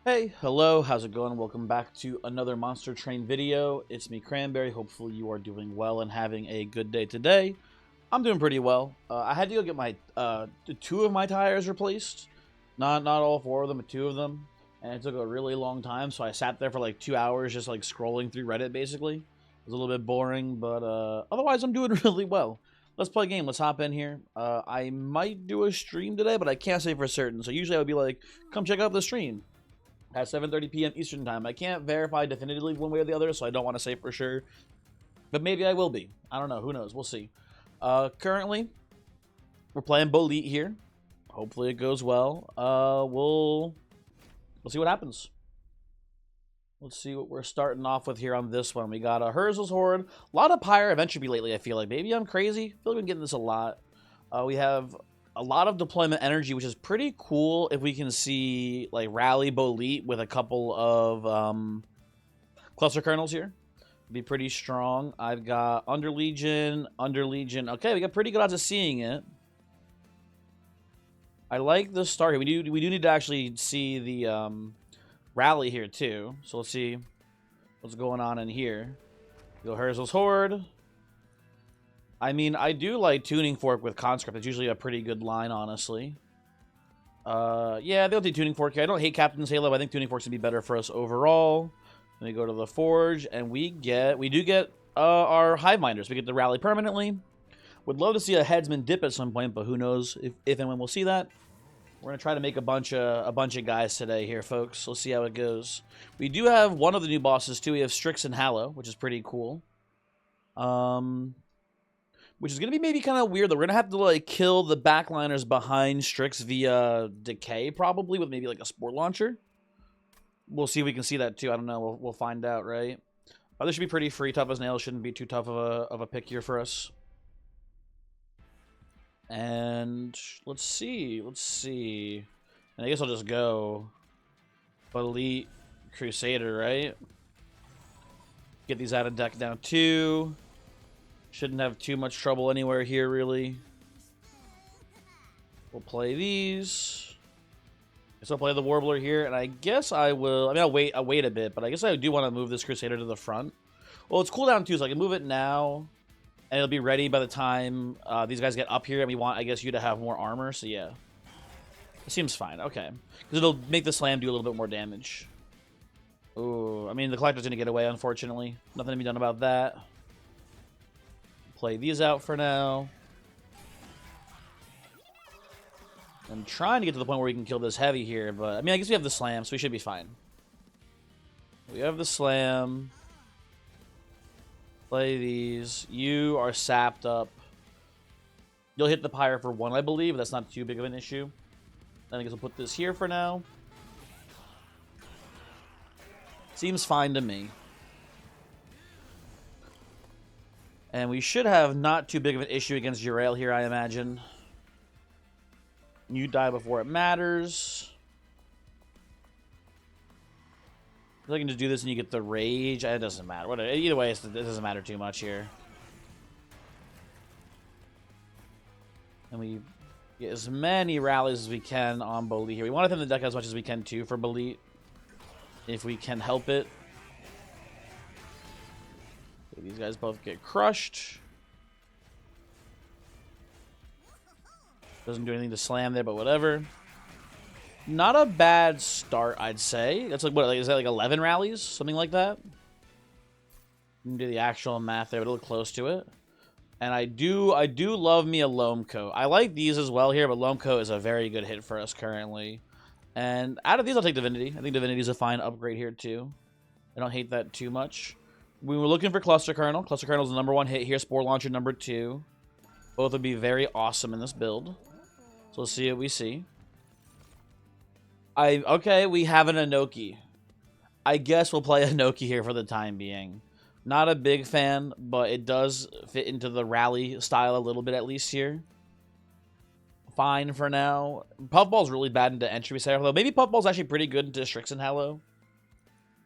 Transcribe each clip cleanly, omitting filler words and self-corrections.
Hey, hello, how's it going? Welcome back to another Monster Train video. It's me, Cranberry. Hopefully you are doing well and having a good day today. I'm doing pretty well. I had to go get my two of my tires replaced. Not all four of them, but two of them. And it took a really long time, so I sat there for like 2 hours just like scrolling through Reddit basically. It was a little bit boring, but otherwise I'm doing really well. Let's play a game. Let's hop in here. I might do a stream today, but I can't say for certain. So usually I would be like, come check out the stream at 7:30 p.m. Eastern Time. I can't verify definitively one way or the other, so I don't want to say for sure. But maybe I will be. I don't know. Who knows? We'll see. Currently, we're playing Bolete here. Hopefully it goes well. We'll see what happens. Let's see what we're starting off with here on this one. We got a Hordes Horde. A lot of Pyre of Entropy lately, I feel like. Maybe I'm crazy. I feel like we've been getting this a lot. We have a lot of deployment energy, which is pretty cool if we can see like rally Bolete with a couple of cluster kernels here. Be pretty strong. I've got under Legion. Okay, we got pretty good odds of seeing it. I like the start here. We do need to actually see the rally here too. So let's see what's going on in here. Go Hordes Horde. I mean, I do like Tuning Fork with Conscript. It's usually a pretty good line, honestly. Yeah, they'll do Tuning Fork here. I don't hate Captain's Halo. I think Tuning Fork's gonna be better for us overall. Then we go to the Forge, and we do get our Hive Minders. We get the rally permanently. Would love to see a Headsman dip at some point, but who knows if and when we'll see that. We're gonna try to make a bunch of guys today here, folks. Let's see how it goes. We do have one of the new bosses too. We have Stryx and Hallow, which is pretty cool. Which is going to be maybe kind of weird, though. We're going to have to, like, kill the backliners behind Stryx via Decay, probably, with maybe, like, a Spore Launcher. We'll see if we can see that, too. I don't know. We'll find out, right? This should be pretty free. Tough as Nails shouldn't be too tough of a pick here for us. And let's see. And I guess I'll just go Elite Crusader, right? Get these out of deck now, too. Shouldn't have too much trouble anywhere here, really. We'll play these. Guess I'll play the Warbler here, and I guess I will... I mean, I'll wait a bit, but I guess I do want to move this Crusader to the front. Well, it's cooldown too, so I can move it now, and it'll be ready by the time these guys get up here, and we want, I guess, you to have more armor, so yeah. It seems fine, okay. Because it'll make the Slam do a little bit more damage. Ooh, I mean, the Collector's going to get away, unfortunately. Nothing to be done about that. Play these out for now. I'm trying to get to the point where we can kill this heavy here, but I mean, I guess we have the Slam, so we should be fine. We have the Slam. Play these. You are sapped up. You'll hit the Pyre for one, I believe. That's not too big of an issue. Then I guess I'll put this here for now. Seems fine to me. And we should have not too big of an issue against Urael here, I imagine. You die before it matters. I can just do this and you get the Rage. It doesn't matter. Whatever. Either way, it doesn't matter too much here. And we get as many rallies as we can on Bolete here. We want to thin the deck as much as we can, too, for Bolete. If we can help it. These guys both get crushed. Doesn't do anything to slam there, but whatever. Not a bad start, I'd say. That's like, what, is that like 11 rallies? Something like that? You can do the actual math there, but it'll look close to it. And I do love me a Loam Coat. I like these as well here, but Loam Coat is a very good hit for us currently. And out of these, I'll take Divinity. I think Divinity is a fine upgrade here, too. I don't hate that too much. We were looking for Cluster Kernel. Cluster Kernel is the #1 hit here. Spore Launcher #2. Both would be very awesome in this build. So let's see what we see. Okay, we have an Inoki. I guess we'll play Inoki here for the time being. Not a big fan, but it does fit into the rally style a little bit at least here. Fine for now. Puffball's really bad into entry set, although maybe Puffball's actually pretty good into Stryx and Hallow.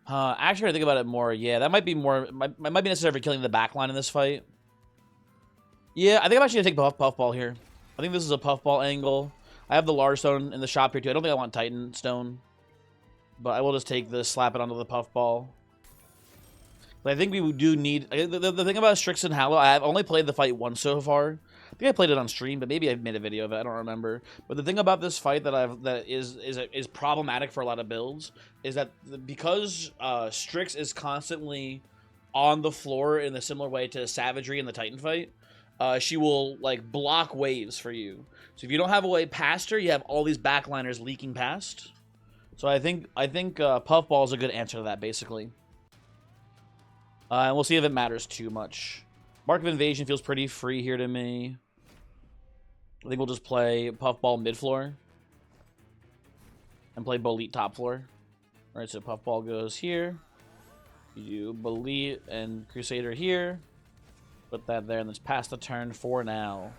Actually, I think about it more. Yeah, that might be more. Might be necessary for killing the backline in this fight. Yeah, I think I'm actually gonna take Puffball here. I think this is a Puffball angle. I have the large stone in the shop here too. I don't think I want Titan stone. But I will just take this, slap it onto the Puffball. But I think we do need... The thing about Stryx and Hallow, I have only played the fight once so far. I think I played it on stream, but maybe I made a video of it. I don't remember. But the thing about this fight that is problematic for a lot of builds is that because Stryx is constantly on the floor in a similar way to Savagery in the Titan fight, she will like block waves for you. So if you don't have a way past her, you have all these backliners leaking past. So I think Puffball is a good answer to that, basically. And we'll see if it matters too much. Mark of Invasion feels pretty free here to me. I think we'll just play Puffball mid-floor. And play Bolete top floor. Alright, so Puffball goes here. You do Bolete and Crusader here. Put that there, and let's pass the turn for now.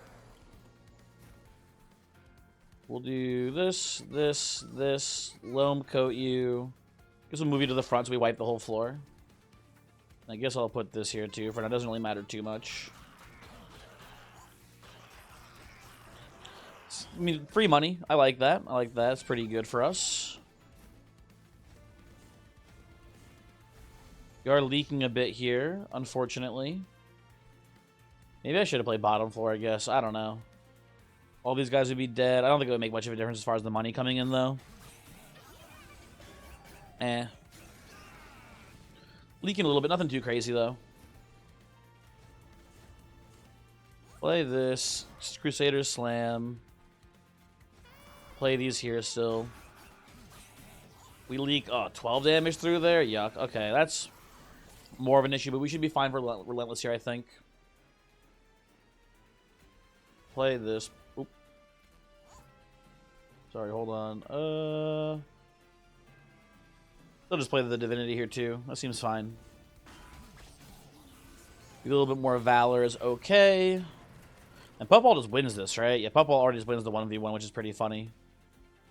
We'll do this, Loam Coat you. Guess we'll move you to the front so we wipe the whole floor. I guess I'll put this here too, for now it doesn't really matter too much. I mean, free money. I like that. I like that. It's pretty good for us. We are leaking a bit here, unfortunately. Maybe I should have played bottom floor, I guess. I don't know. All these guys would be dead. I don't think it would make much of a difference as far as the money coming in, though. Leaking a little bit. Nothing too crazy, though. Play this. Crusader Slam. Play these here still. We leak, 12 damage through there? Yuck. Okay, that's more of an issue, but we should be fine for Relentless here, I think. Play this. Oop. Sorry, hold on. They'll just play the Divinity here, too. That seems fine. A little bit more Valor is okay. And Puffball just wins this, right? Yeah, Puffball already just wins the 1v1, which is pretty funny.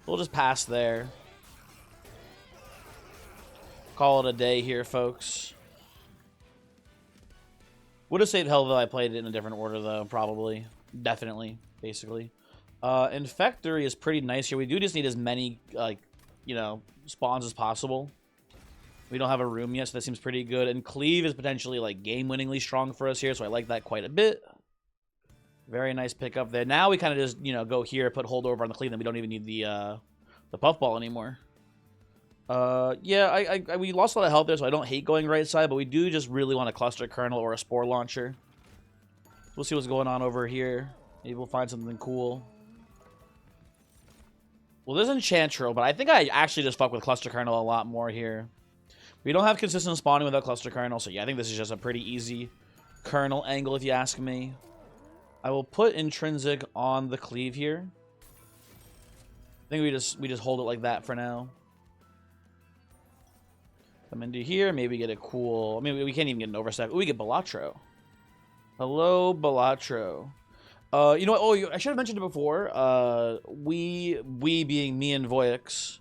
We'll just pass there. Call it a day here, folks. Would have saved Hell if I played it in a different order, though, probably. Definitely, basically. Infectory is pretty nice here. We do just need as many, like, you know, spawns as possible. We don't have a room yet, so that seems pretty good. And Cleave is potentially, like, game-winningly strong for us here, so I like that quite a bit. Very nice pickup there. Now we kind of just, you know, go here, put Holdover on the Cleave, and we don't even need the Puffball anymore. Yeah, we lost a lot of health there, so I don't hate going right side, but we do just really want a Cluster Kernel or a Spore Launcher. We'll see what's going on over here. Maybe we'll find something cool. Well, there's Enchantrel, but I think I actually just fuck with Cluster Kernel a lot more here. We don't have consistent spawning without Cluster Kernel, so yeah, I think this is just a pretty easy Kernel angle, if you ask me. I will put Intrinsic on the Cleave here. I think we just hold it like that for now. Come into here, maybe get a cool... I mean, we can't even get an Overstep. Ooh, we get Balatro. Hello, Balatro. You know what? Oh, I should have mentioned it before. We being me and Voyix,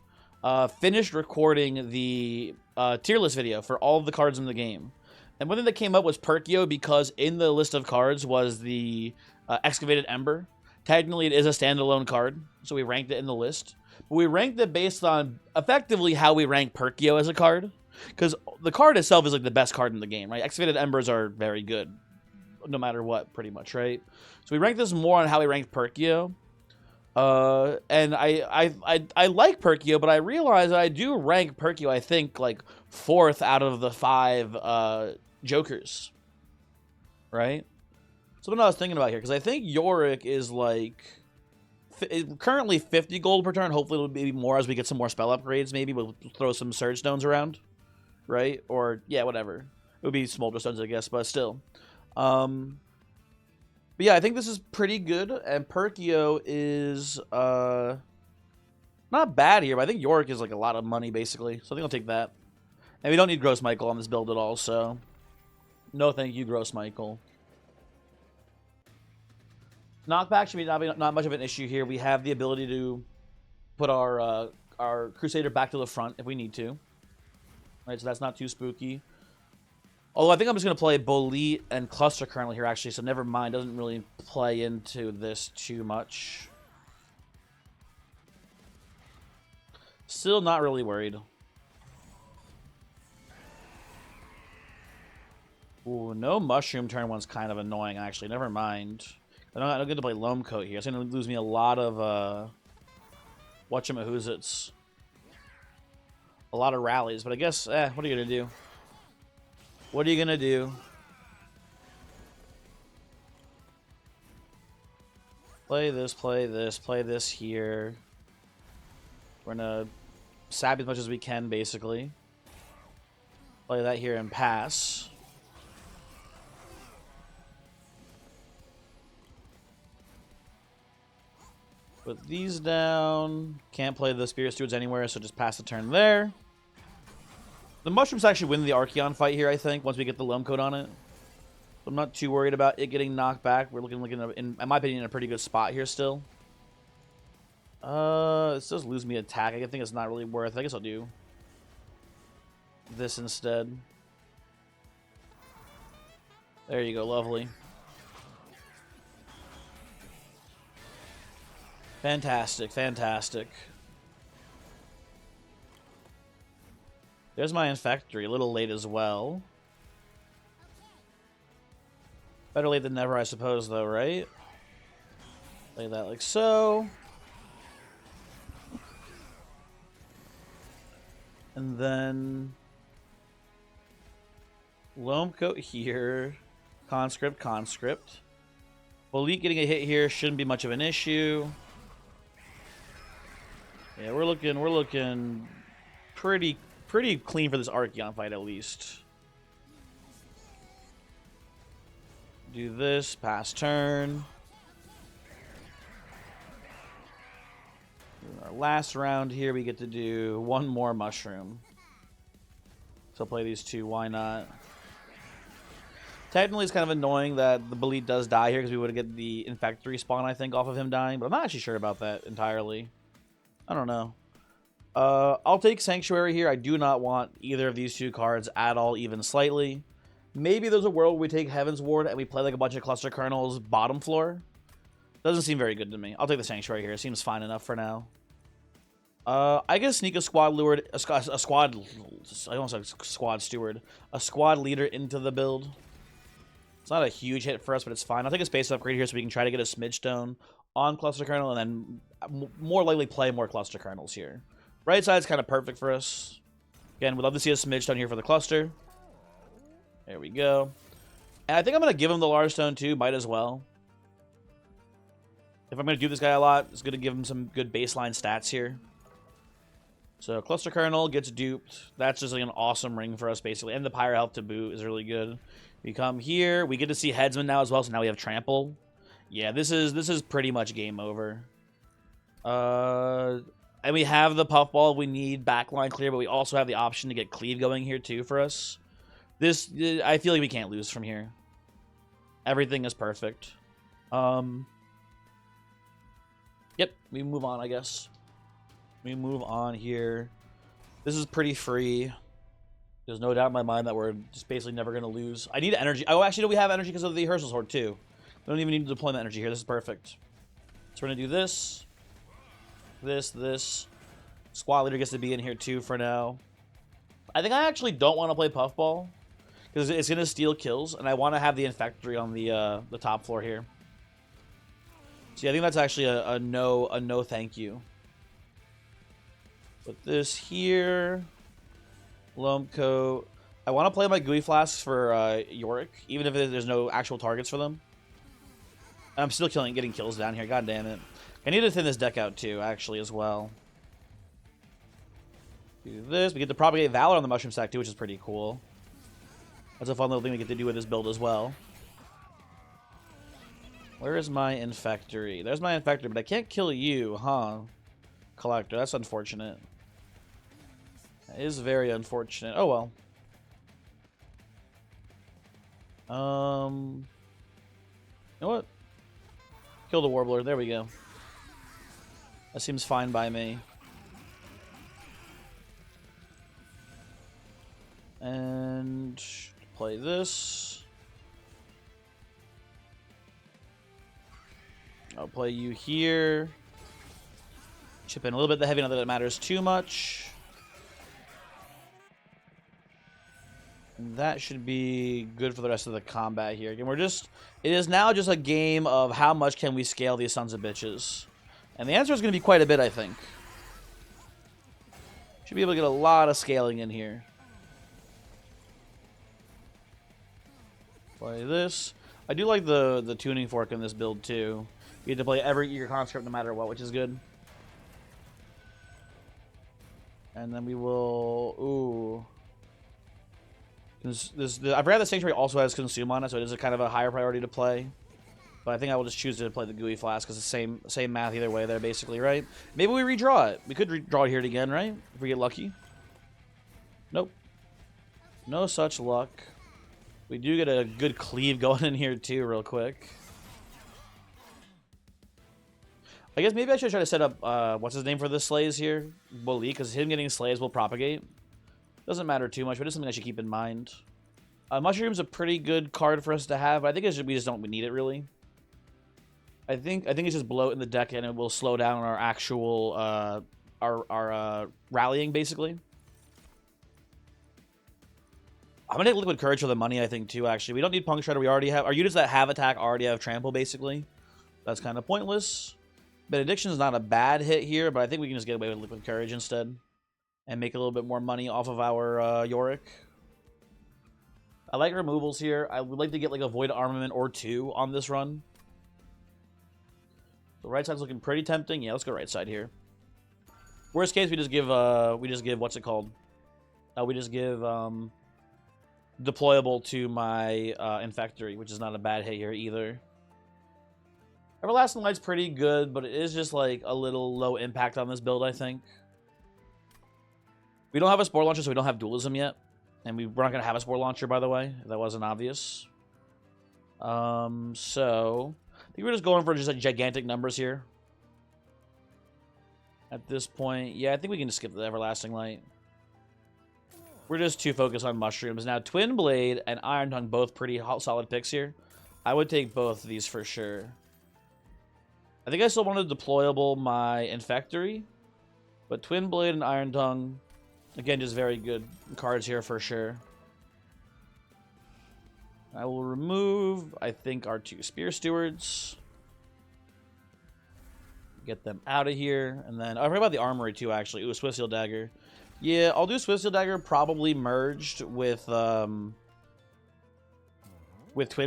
finished recording the tier list video for all of the cards in the game. And one thing that came up was Perkeo, because in the list of cards was the Excavated Ember. Technically, it is a standalone card, so we ranked it in the list. But we ranked it based on effectively how we rank Perkeo as a card. Because the card itself is like the best card in the game, right? Excavated Embers are very good, no matter what, pretty much, right? So we ranked this more on how we ranked Perkeo. And I like Perkeo, but I realize that I do rank Perkeo, I think, like 4th out of the 5 Jokers, right? So what I was thinking about here, because I think Yorick is like currently 50 gold per turn. Hopefully it'll be more as we get some more spell upgrades. Maybe we'll throw some Surge Stones around, right? Or yeah, whatever. It would be Smolder Stones, I guess, but still. But yeah, I think this is pretty good, and Perkeo is not bad here, but I think Yorick is like a lot of money, basically. So I think I'll take that. And we don't need Gross Michael on this build at all, so no thank you, Gross Michael. Knockback should be not much of an issue here. We have the ability to put our Crusader back to the front if we need to. Right, so that's not too spooky. Although I think I'm just going to play Bolete and Cluster Kernel here, actually, so never mind. Doesn't really play into this too much. Still not really worried. Ooh, no mushroom turn one's kind of annoying, actually. Never mind. I don't get to play Loam Coat here. It's going to lose me a lot of, whatchamahoots. A lot of rallies, but I guess, what are you going to do? What are you going to do? Play this, play this, play this here. We're going to sab as much as we can, basically. Play that here and pass. Put these down. Can't play the Spirit Stewards anywhere, so just pass the turn there. The Mushrooms actually win the Archeon fight here, I think, once we get the Loam Coat on it. I'm not too worried about it getting knocked back. We're looking in my opinion, in a pretty good spot here still. This does lose me attack. I think it's not really worth. I guess I'll do this instead. There you go, lovely. Fantastic, fantastic. There's my Infectory, a little late as well. Better late than never, I suppose, though, right? Play that like so. And then Loam Coat here. Conscript, Conscript. Bolete getting a hit here shouldn't be much of an issue. Yeah, we're looking pretty clean for this Archeon fight at least. Do this, pass turn. Our last round here, we get to do one more mushroom. So play these two, why not? Technically, it's kind of annoying that the Bolete does die here because we would get the Infectory spawn, I think, off of him dying. But I'm not actually sure about that entirely. I don't know. I'll take Sanctuary here. I do not want either of these two cards at all, even slightly. Maybe there's a world where we take Heaven's Ward and we play like a bunch of Cluster Kernels bottom floor. Doesn't seem very good to me. I'll take the Sanctuary here. It seems fine enough for now. I guess sneak a squad steward. I almost said squad steward. A squad leader into the build. It's not a huge hit for us, but it's fine. I'll take a space upgrade here so we can try to get a Smidge Stone on Cluster Kernel and then more likely play more Cluster Kernels here. Right side's kind of perfect for us. Again, we'd love to see a Smidge Stone here for the cluster. There we go. And I think I'm going to give him the Large Stone too. Might as well. If I'm going to do this guy a lot, it's going to give him some good baseline stats here. So Cluster Kernel gets duped. That's just like an awesome ring for us, basically. And the Pyro Health to boot is really good. We come here. We get to see Headsman now as well, so now we have Trample. Yeah, this is pretty much game over. And we have the Puffball. We need backline clear, but we also have the option to get Cleave going here too for us. This, I feel like we can't lose from here. Everything is perfect. Yep, we move on, I guess. We move on here. This is pretty free. There's no doubt in my mind that we're just basically never going to lose. I need energy. Oh, actually, no, we have energy because of the Herschel's Horde, too. We don't even need deployment energy here. This is perfect. So we're going to do this. This. Squad leader gets to be in here, too, for now. I think I actually don't want to play Puffball because it's going to steal kills, and I want to have the Infectory on the top floor here. So yeah, I think that's actually a no thank you. Put this here. Loam Coat. I want to play my Gooey Flasks for Yorick, even if there's no actual targets for them. I'm still getting kills down here. God damn it. I need to thin this deck out too, actually, as well. Do this. We get to propagate Valor on the Mushroom stack too, which is pretty cool. That's a fun little thing we get to do with this build as well. Where is my Infectory? There's my Infectory, but I can't kill you, huh? Collector. That's unfortunate. That is very unfortunate. Oh, well. You know what? Kill the Warbler. There we go. That seems fine by me. And play this. I'll play you here. Chip in a little bit the heavy, not that it matters too much. And that should be good for the rest of the combat here. Again, it is now just a game of how much can we scale these sons of bitches. And the answer is going to be quite a bit, I think. Should be able to get a lot of scaling in here. Play this. I do like the tuning fork in this build, too. You get to play every Eager Conscript no matter what, which is good. And then we will... Ooh... I forgot the Sanctuary also has Consume on it, so it is a kind of a higher priority to play. But I think I will just choose to play the Gooey Flask, because it's the same math either way there, basically, right? Maybe we redraw it. We could redraw it here again, right? If we get lucky. Nope. No such luck. We do get a good cleave going in here, too, real quick. I guess maybe I should try to set up, what's his name for the Slays here? Bolete, because him getting Slays will propagate. Doesn't matter too much, but it's something I should keep in mind. Mushroom's a pretty good card for us to have, but I think we just don't need it, really. I think it's just bloat in the deck, and it will slow down our actual, our rallying, basically. I'm gonna take Liquid Courage for the money, I think, too, actually. We don't need Punk Shredder. We already have... Our units that have attack already have Trample, basically. That's kind of pointless. Benediction is not a bad hit here, but I think we can just get away with Liquid Courage instead. And make a little bit more money off of our Yorick. I like removals here. I would like to get like a Void Armament or 2 on this run. The right side's looking pretty tempting. Yeah, let's go right side here. Worst case, we just give what's it called? We just give deployable to my Infectory, which is not a bad hit here either. Everlasting Light's pretty good, but it is just like a little low impact on this build, I think. We don't have a Spore Launcher, so we don't have Dualism yet. And we're not going to have a Spore Launcher, by the way. That wasn't obvious. So, I think we're just going for just like gigantic numbers here. At this point, yeah, I think we can just skip the Everlasting Light. We're just too focused on Mushrooms. Now, Twin Blade and Iron Tongue, both pretty solid picks here. I would take both of these for sure. I think I still want to deployable my Infectory. But Twin Blade and Iron Tongue... Again, just very good cards here for sure. I will remove, I think, our 2 Spear Stewards. Get them out of here. And then, I forgot about the Armory too, actually. Ooh, Swift Steel Dagger. Yeah, I'll do Swift Steel Dagger probably merged with Twin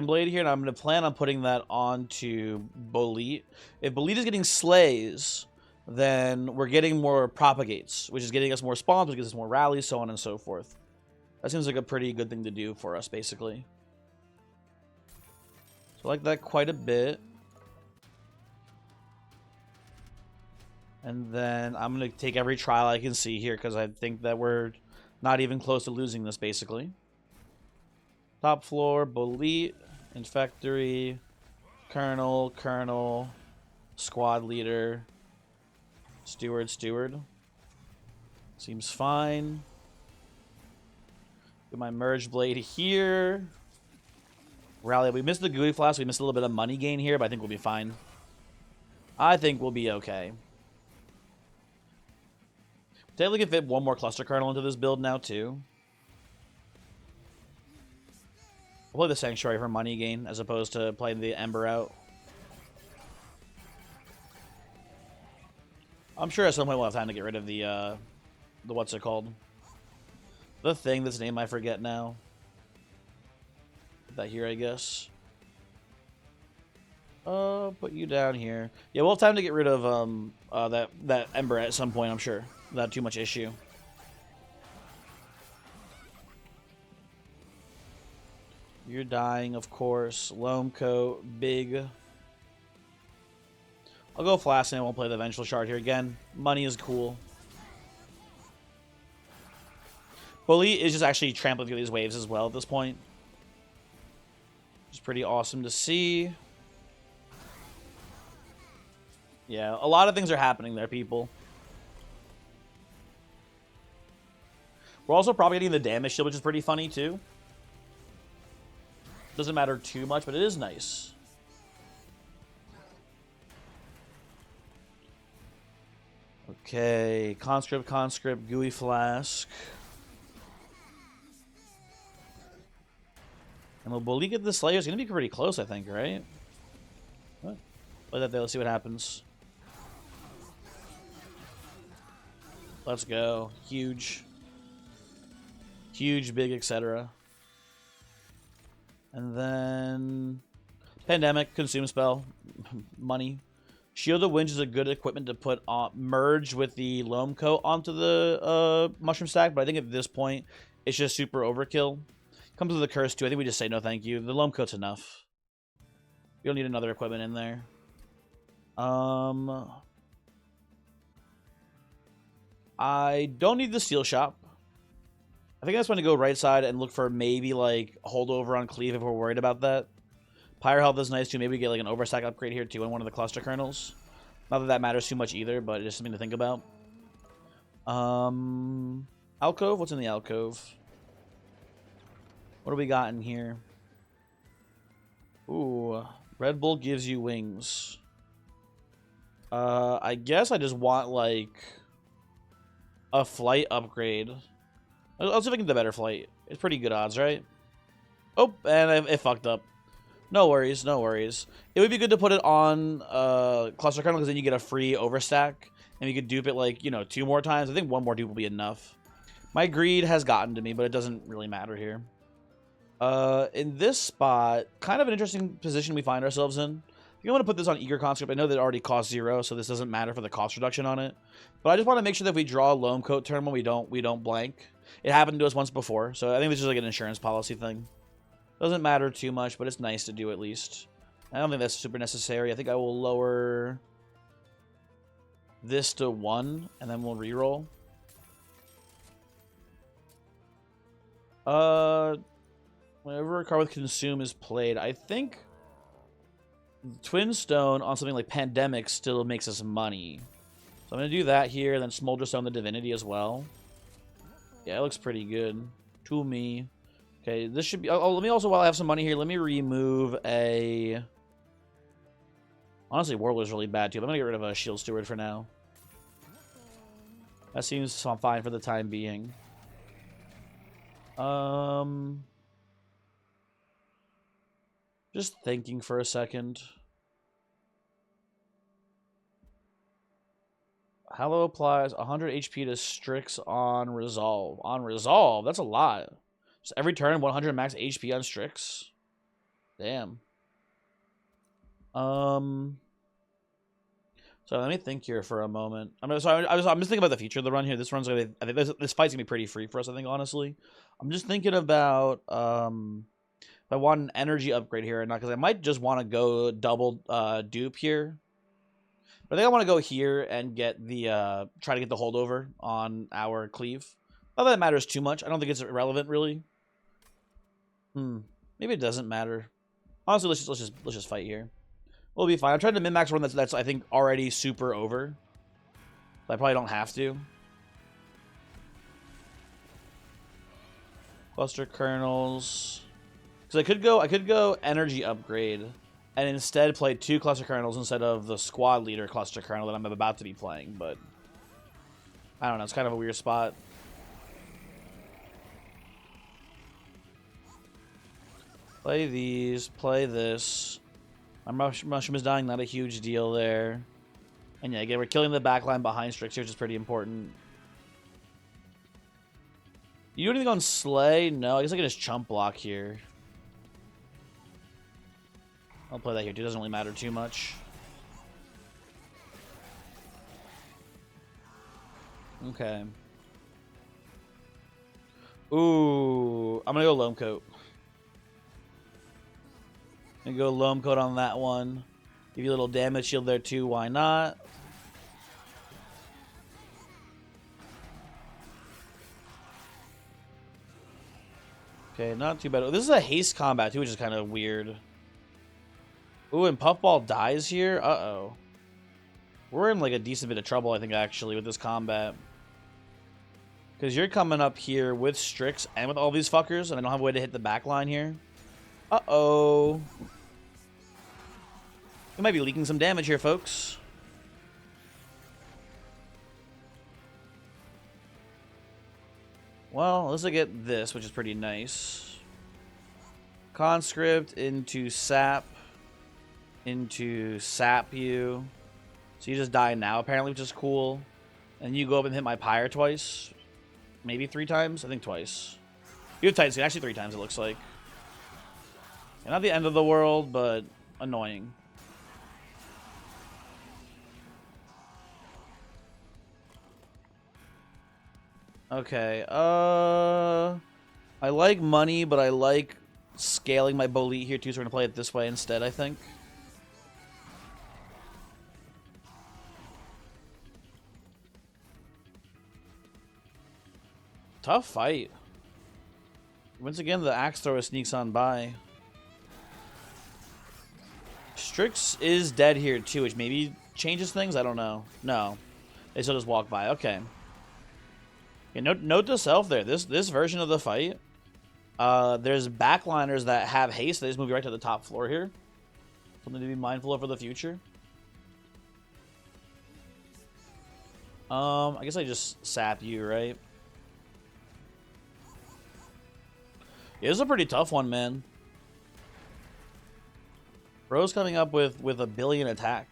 Blade here. And I'm going to plan on putting that onto Bolete. If Bolete is getting Slays... then we're getting more propagates, which is getting us more spawns, which gives us more rallies, so on and so forth. That seems like a pretty good thing to do for us, basically. So I like that quite a bit. And then I'm going to take every trial I can see here, because I think that we're not even close to losing this, basically. Top floor, Bolete, Infectory, Colonel, Squad Leader... Steward. Seems fine. Get my Merged Blade here. Rally. We missed the Gooey Flask. We missed a little bit of money gain here, but I think we'll be fine. I think we'll be okay. Definitely can fit one more Cluster Kernel into this build now, too. I'll play the Sanctuary for money gain, as opposed to playing the Ember out. I'm sure at some point we'll have time to get rid of the what's it called? The thing that's name I forget now. Put that here, I guess. Put you down here. Yeah, we'll have time to get rid of that Ember at some point, I'm sure. Without too much issue. You're dying, of course. Loam Coat, big. I'll go Flask and I won't play the Vengeful Shard here again. Money is cool. Bolete is just actually trampling through these waves as well at this point. Which is pretty awesome to see. Yeah, a lot of things are happening there, people. We're also probably getting the damage shield, which is pretty funny too. Doesn't matter too much, but it is nice. Okay, Conscript, Gooey Flask. And will Bolete get the Slayer? It's going to be pretty close, I think, right? What? Play that there. Let's see what happens. Let's go. Huge. Huge, big, etc. And then... Pandemic, Consume Spell, money. Shield of Winds is a good equipment to put on, merge with the Loam Coat onto the Mushroom Stack, but I think at this point, it's just super overkill. Comes with the Curse, too. I think we just say no thank you. The Loam Coat's enough. We don't need another equipment in there. I don't need the Steel Shop. I think I just want to go right side and look for maybe, like, holdover on Cleave if we're worried about that. Pyre Health is nice, too. Maybe we get, like, an Overstack upgrade here, too, in one of the Cluster Kernels. Not that that matters too much either, but it's just something to think about. Alcove? What's in the Alcove? What do we got in here? Ooh, Red Bull gives you wings. I guess I just want, like, a flight upgrade. I'll see if I can get the better flight. It's pretty good odds, right? Oh, and it fucked up. No worries, no worries. It would be good to put it on Cluster Kernel, because then you get a free Overstack. And you could dupe it, like, you know, 2 more times. I think 1 more dupe will be enough. My greed has gotten to me, but it doesn't really matter here. In this spot, kind of an interesting position we find ourselves in. I think I'm going to put this on Eager Conscript. I know that it already costs 0, so this doesn't matter for the cost reduction on it. But I just want to make sure that if we draw a Loam Coat turn when we don't blank. It happened to us once before, so I think this is like an insurance policy thing. Doesn't matter too much, but it's nice to do at least. I don't think that's super necessary. I think I will lower this to 1, and then we'll reroll. Whenever a card with Consume is played, I think Twin Stone on something like Pandemic still makes us money. So I'm going to do that here, and then Smolder Stone the Divinity as well. Yeah, it looks pretty good to me. Okay, this should be... Oh, let me also, while I have some money here, let me remove a... Honestly, Warlord's really bad, too. I'm going to get rid of a Shield Steward for now. That seems fine for the time being. Just thinking for a second. Hallow applies 100 HP to Stryx on Resolve. On Resolve? That's a lot. Just every turn, 100 max HP on Stryx. Damn. So let me think here for a moment. I'm just thinking about the future of the run here. This run's gonna be, I think this fight's gonna be pretty free for us, I think, honestly. I'm just thinking about if I want an energy upgrade here or not, because I might just want to go double dupe here. But I think I want to go here and get the try to get the holdover on our Cleave. Not that it matters too much. I don't think it's irrelevant, really. Maybe it doesn't matter. Honestly, let's just fight here. We'll be fine. I'm trying to min-max one that's I think already super over. So I probably don't have to. Cluster Kernels. Because I could go energy upgrade and instead play 2 Cluster Kernels instead of the squad leader Cluster Kernel that I'm about to be playing, but I don't know, it's kind of a weird spot. Play these, play this. My mushroom is dying, not a huge deal there. And yeah, again, we're killing the backline behind Stryx here, which is pretty important. You do anything on Slay? No, I guess I can just chump block here. I'll play that here, too. It doesn't really matter too much. Okay. Ooh, I'm gonna go Loam Coat. I'm gonna go Loam Coat on that one. Give you a little damage shield there, too. Why not? Okay, not too bad. This is a haste combat, too, which is kind of weird. Ooh, and Puffball dies here? Uh-oh. We're in, like, a decent bit of trouble, I think, actually, with this combat. Because you're coming up here with Stryx and with all these fuckers, and I don't have a way to hit the back line here. Uh-oh. We might be leaking some damage here, folks. Well, let's get this, which is pretty nice. Conscript into Sap. Into Sap you. So you just die now, apparently, which is cool. And you go up and hit my Pyre twice. Maybe 3 times? I think twice. You have Titan Skin. Actually 3 times, it looks like. And not the end of the world, but annoying. Okay, I like money, but I like scaling my Bolete here too, so we're gonna play it this way instead, I think. Tough fight. Once again, the Axe Thrower sneaks on by. Stryx is dead here too, which maybe changes things, I don't know. No. They still just walk by, okay. Okay, note to self there. This version of the fight, there's backliners that have haste. They just move you right to the top floor here. Something to be mindful of for the future. I guess I just sap you, right? Yeah, this is a pretty tough one, man. Bro's coming up with a billion attack.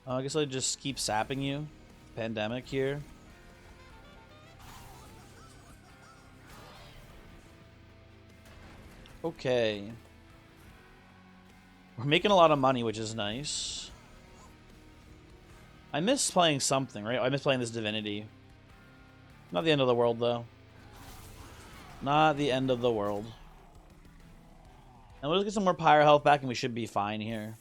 I guess I just keep sapping you. Pandemic here. Okay. We're making a lot of money, which is nice. I miss playing something, right? I miss playing this Divinity. Not the end of the world, though. Not the end of the world. And we'll just get some more Pyre health back, and we should be fine here.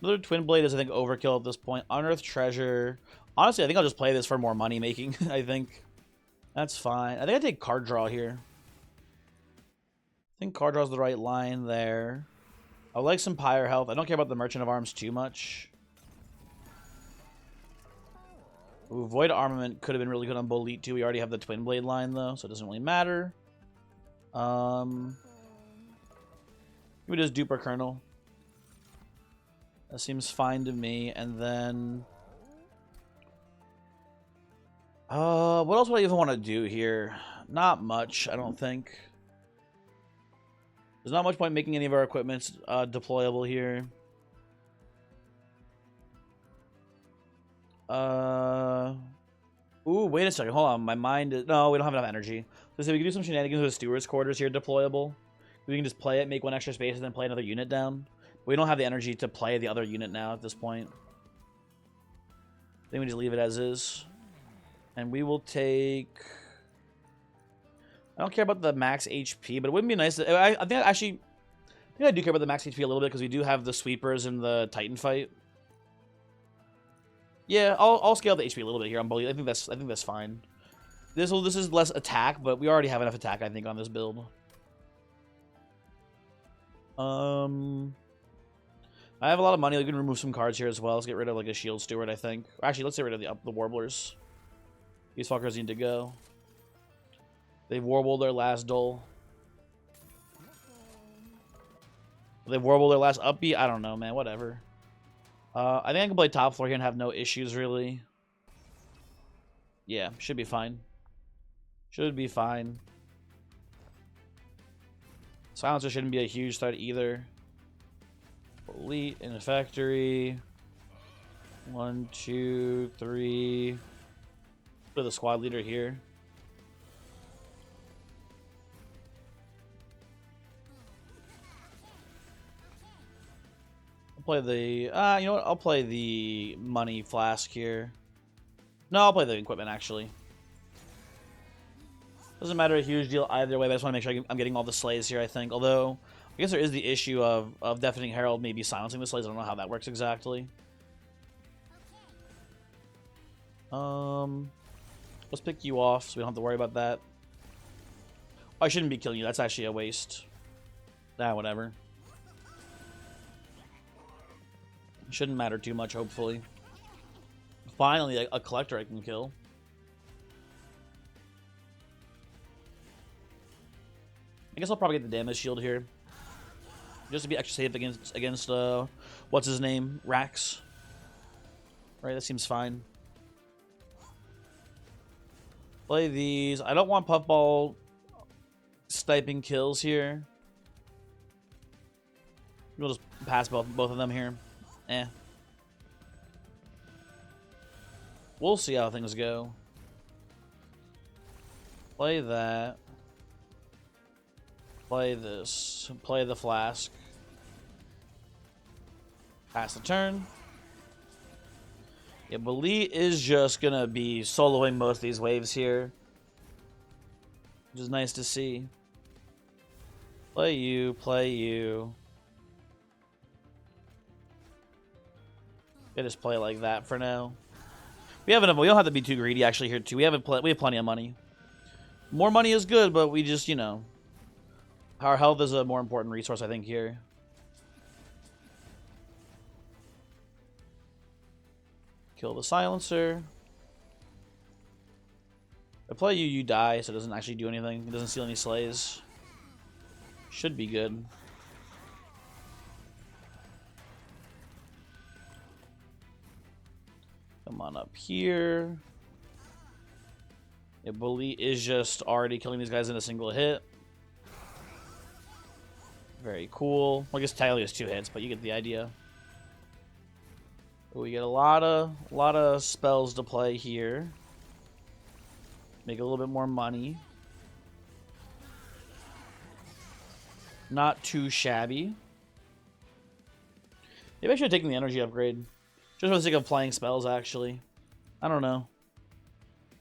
Another Twin Blade is, I think, overkill at this point. Unearthed Treasure. Honestly, I think I'll just play this for more money making, I think. That's fine. I think I take card draw here. I think card draw is the right line there. I like some Pyre health. I don't care about the Merchant of Arms too much. Ooh, Void Armament could have been really good on Bolete too. We already have the Twin Blade line though, so it doesn't really matter. We just dupe our Colonel. That seems fine to me. And then what else would I even want to do here? Not much, I don't think. There's not much point making any of our equipments deployable here. Ooh, wait a second. Hold on. My mind is... No, we don't have enough energy. So we can do some shenanigans with Steward's Quarters here deployable. We can just play it, make 1 extra space, and then play another unit down. But we don't have the energy to play the other unit now at this point. I think we just leave it as is. And we will take... I don't care about the max HP, but it wouldn't be nice to... I think I do care about the max HP a little bit, because we do have the sweepers in the Titan fight. Yeah, I'll scale the HP a little bit here on Bolete. I think that's fine. This is less attack, but we already have enough attack, I think, on this build. I have a lot of money. We can remove some cards here as well. Let's get rid of like a Shield Steward, I think. Actually, let's get rid of the Warblers. These fuckers need to go. They've warbled their last duel. They've warbled their last upbeat. I don't know, man. Whatever. I think I can play top floor here and have no issues, really. Yeah, should be fine. Should be fine. Silencer shouldn't be a huge threat either. Elite in the factory. 1, 2, 3. Put the squad leader here. Play the you know what, I'll play the money flask here. No, I'll play the equipment actually. Doesn't matter a huge deal either way, but I just want to make sure I'm getting all the slays here, I think. Although I guess there is the issue of Deafening Herald maybe silencing the slays. I don't know how that works exactly. Let's pick you off so we don't have to worry about that. Oh, I shouldn't be killing you, that's actually a waste. Nah, whatever. Shouldn't matter too much, hopefully. Finally, a collector I can kill. I guess I'll probably get the damage shield here. Just to be extra safe against what's his name? Rax. Right, that seems fine. Play these. I don't want Puffball sniping kills here. We'll just pass both of them here. Eh. We'll see how things go. Play that. Play this. Play the flask. Pass the turn. Yeah, Bolete is just gonna be soloing most of these waves here, which is nice to see. Play you, play you. I just play like that for now. We have enough. We don't have to be too greedy actually here too. We have plenty of money. More money is good, but we just, you know, our health is a more important resource I think here. Kill the silencer. I play you, you die, so it doesn't actually do anything. It doesn't steal any slays. Should be good. Come on up here. Yeah, Bolete is just already killing these guys in a single hit. Very cool. Well, I guess technically it's 2 hits, but you get the idea. We get a lot of spells to play here. Make a little bit more money. Not too shabby. Maybe I should have taken the energy upgrade. Just for the sake of playing spells, actually. I don't know.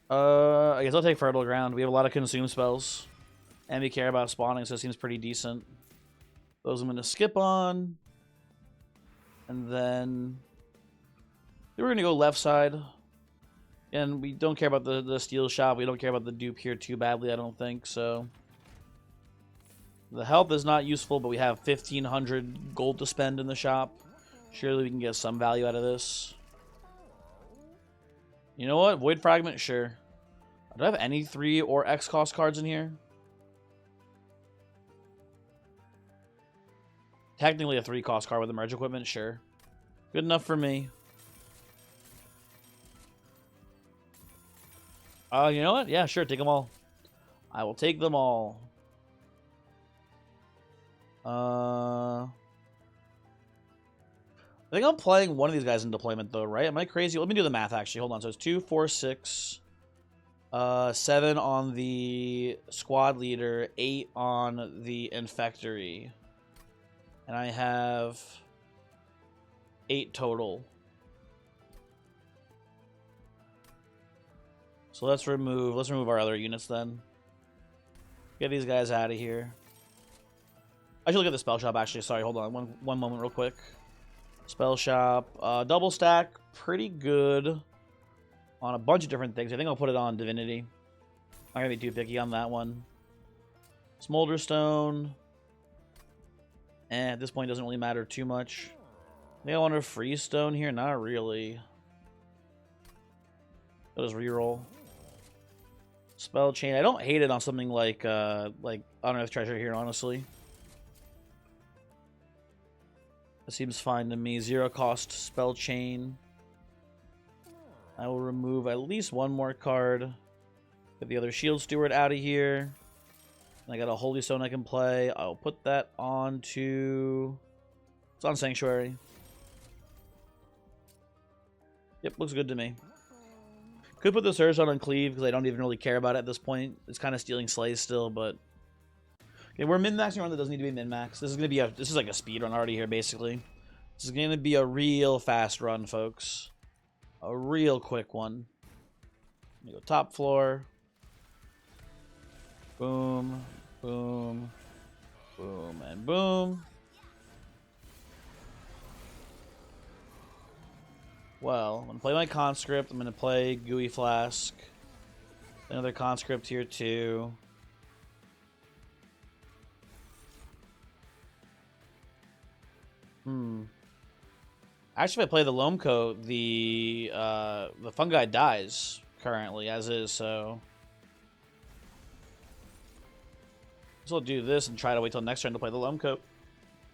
I guess I'll take Fertile Ground. We have a lot of consume spells. And we care about spawning, so it seems pretty decent. Those I'm going to skip on. And then we're going to go left side. And we don't care about the steel shop. We don't care about the dupe here too badly, I don't think. So the health is not useful, but we have 1,500 gold to spend in the shop. Surely we can get some value out of this. You know what? Void Fragment? Sure. Do I have any 3 or X cost cards in here? Technically a 3 cost card with the merge equipment? Sure. Good enough for me. You know what? Yeah, sure. Take them all. I will take them all. I think I'm playing one of these guys in deployment, though, right? Am I crazy? Let me do the math, actually. Hold on. So it's 2, 4, 6, 7 on the squad leader, 8 on the infectory. And I have 8 total. So let's remove our other units then. Get these guys out of here. I should look at the spell shop, actually. Sorry, hold on. One moment real quick. Spell shop. Double stack. Pretty good on a bunch of different things. I think I'll put it on Divinity. I'm not going to be too picky on that one. Smolder Stone. At this point, it doesn't really matter too much. I think I want a Freeze Stone here. Not really. I'll just reroll. Spell Chain. I don't hate it on something like Unearthed Treasure here, honestly. That seems fine to me. 0 cost Spell Chain. I will remove at least one more card. Get the other Shield Steward out of here. I got a Holy Stone I can play. I'll put that on to... It's on Sanctuary. Yep, looks good to me. Could put the Surge on Cleave because I don't even really care about it at this point. It's kind of stealing slays still, but... Okay, we're min-maxing run that doesn't need to be min-max. This is gonna be this is like a speed run already here, basically. This is gonna be a real fast run, folks. A real quick one. Let me go top floor. Boom, boom, boom, and boom. Well, I'm gonna play my conscript. I'm gonna play Gooey Flask. Another conscript here too. Actually, if I play the Lomco, the fungi dies currently as is, so I'll do this and try to wait till next turn to play the Lomco.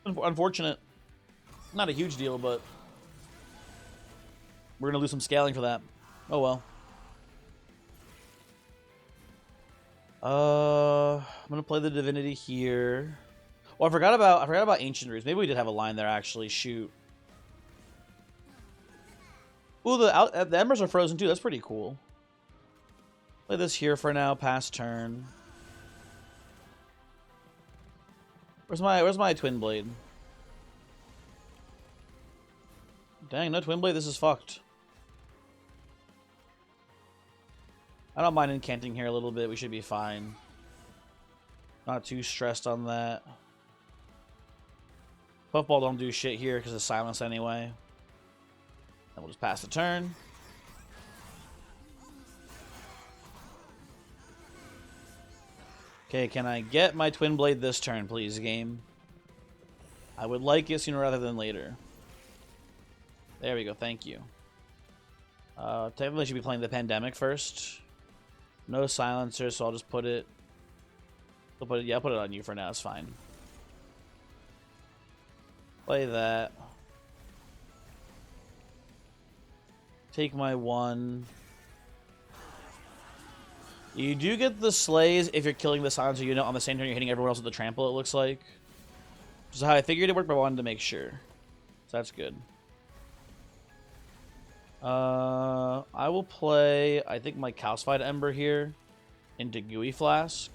Unfortunate. Not a huge deal, but we're gonna lose some scaling for that. Oh well. I'm gonna play the divinity here. Oh, I forgot about ancient roots. Maybe we did have a line there actually. Shoot. Ooh, the embers are frozen too. That's pretty cool. Play this here for now. Pass turn. Where's my twin blade? Dang, no twin blade. This is fucked. I don't mind incanting here a little bit. We should be fine. Not too stressed on that. Puffball don't do shit here because of silence anyway. And we'll just pass the turn. Okay, can I get my twin blade this turn, please, game? I would like it sooner rather than later. There we go, thank you. Technically, I should be playing the Pandemic first. No silencer, so I'll just put it... I'll put it on you for now, it's fine. Play that. Take my one. You do get the slays if you're killing the silencer unit on the same turn you're hitting everyone else with the trample, it looks like. Which is how I figured it worked, but I wanted to make sure. So that's good. I will play, I think, my calcified ember here into Gooey Flask.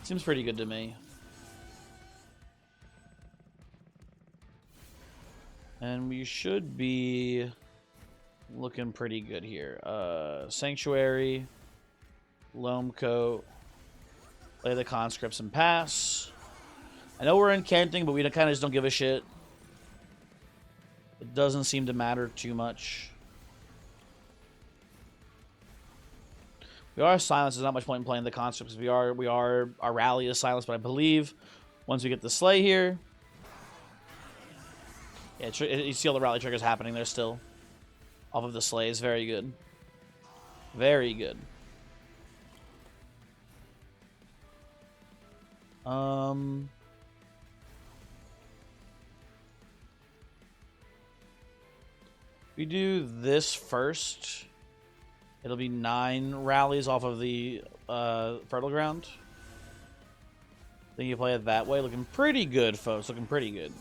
Seems pretty good to me. And we should be looking pretty good here. Sanctuary, Loam Coat, play the conscripts and pass. I know we're incanting, but we kind of just don't give a shit. It doesn't seem to matter too much. We are silenced. There's not much point in playing the conscripts. Our rally is silenced, but I believe once we get the slay here, yeah, you see all the rally triggers happening there still. Off of the slays. Very good. Very good. We do this first. It'll be 9 rallies off of the Fertile Ground. I think you play it that way. Looking pretty good, folks. Looking pretty good.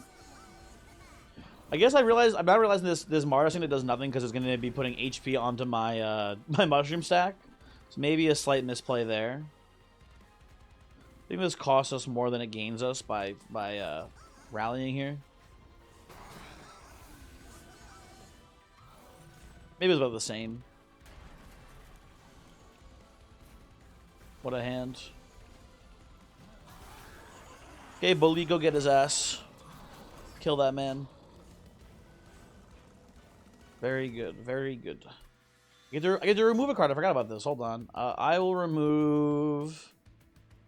I guess I'm not realizing this Mars thing that does nothing because it's going to be putting HP onto my my mushroom stack. So maybe a slight misplay there. I think this costs us more than it gains us by rallying here. Maybe it's about the same. What a hand. Okay, Bolete, go get his ass. Kill that man. Very good, very good. I get to remove a card. I forgot about this. Hold on. I will remove...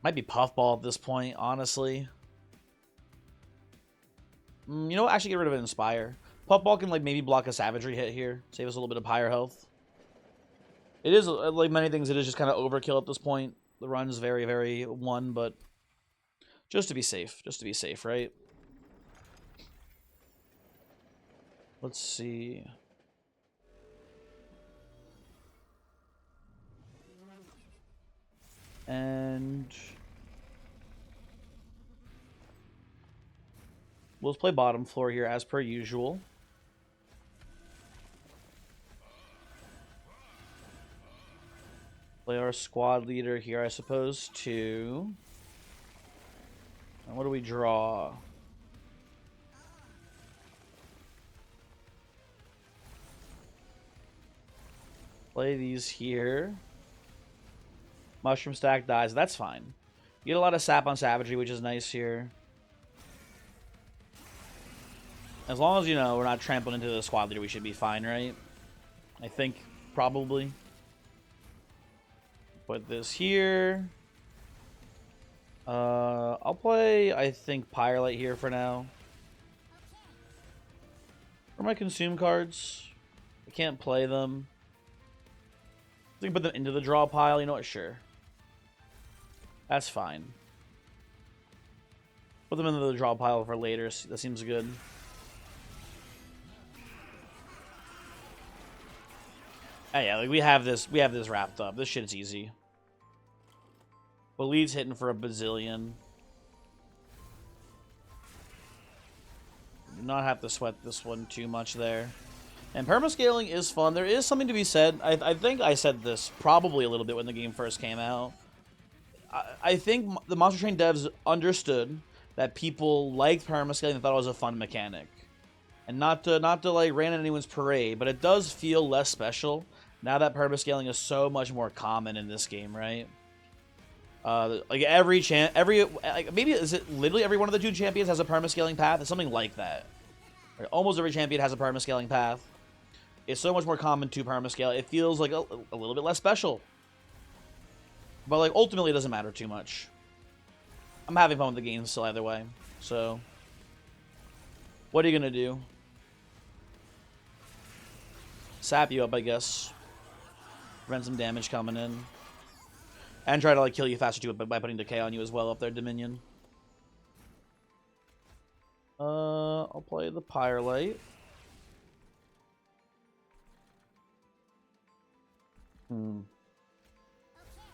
Might be Puffball at this point, honestly. You know what? Actually, get rid of Inspire. Puffball can, like, maybe block a Savagery hit here. Save us a little bit of higher health. It is, like many things, it is just kind of overkill at this point. The run's very, very one, but... Just to be safe. Just to be safe, right? Let's see... And we'll play bottom floor here as per usual. Play our squad leader here, I suppose, too. And what do we draw? Play these here. Mushroom stack dies. That's fine. You get a lot of sap on Savagery, which is nice here. As long as, you know, we're not trampling into the squad leader, we should be fine, right? I think, probably. Put this here. I'll play, I think, Pyrelite here for now. Where are my consume cards? I can't play them. I think put them into the draw pile. You know what? Sure. That's fine. Put them into the draw pile for later. That seems good. Oh, yeah, like we have this wrapped up. This shit's easy. Bolete's hitting for a bazillion. Do not have to sweat this one too much there. And permascaling is fun. There is something to be said. I think I said this probably a little bit when the game first came out. I think the Monster Train devs understood that people liked permascaling and thought it was a fun mechanic. And not to like rain on anyone's parade, but it does feel less special now that permascaling is so much more common in this game, right? Like maybe is it literally every one of the 2 champions has a permascaling path? It's something like that. Right? Almost every champion has a permascaling path. It's so much more common to permascale. It feels like a little bit less special. But like ultimately it doesn't matter too much. I'm having fun with the game still either way. So what are you gonna do? Sap you up, I guess. Prevent some damage coming in. And try to like kill you faster too by putting decay on you as well up there, Dominion. I'll play the Pyrelite.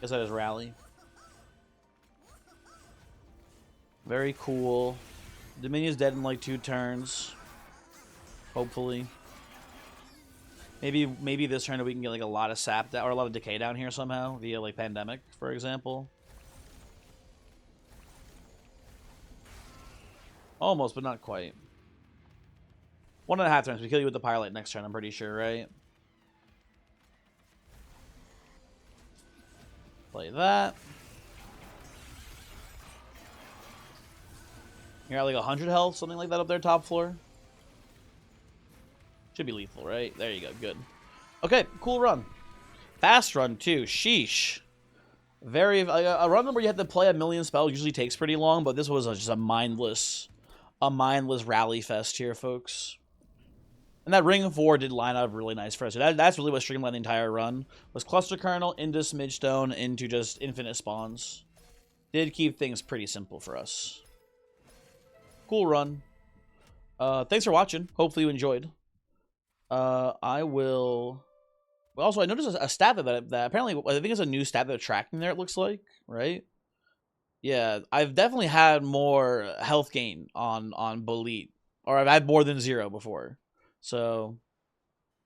Guess that is Rally. Very cool. Dominion's dead in like 2 turns. Hopefully. Maybe this turn we can get like a lot of sap or a lot of decay down here somehow via like Pandemic, for example. Almost, but not quite. 1.5 turns. We kill you with the Pyrelite next turn, I'm pretty sure, right? Play that. You're at like 100 health, something like that up there, top floor. Should be lethal, right? There you go, good. Okay, cool run. Fast run, too. Sheesh. A run where you have to play a million spells usually takes pretty long, but this was just a mindless rally fest here, folks. And that Ring of 4 did line up really nice for us. So that's really what streamlined the entire run. Was Cluster Kernel into Smidgestone into just infinite spawns. Did keep things pretty simple for us. Cool run. Thanks for watching. Hopefully you enjoyed. I will... Well, also, I noticed a stat that apparently, I think it's a new stat that they're tracking there, it looks like, right? Yeah, I've definitely had more health gain on Bolete. Or I've had more than 0 before. So,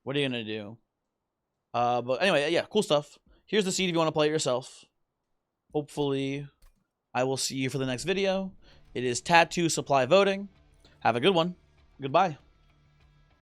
what are you going to do? But anyway, yeah, cool stuff. Here's the seed if you want to play it yourself. Hopefully, I will see you for the next video. It is Tattoo Supply Voting. Have a good one. Goodbye.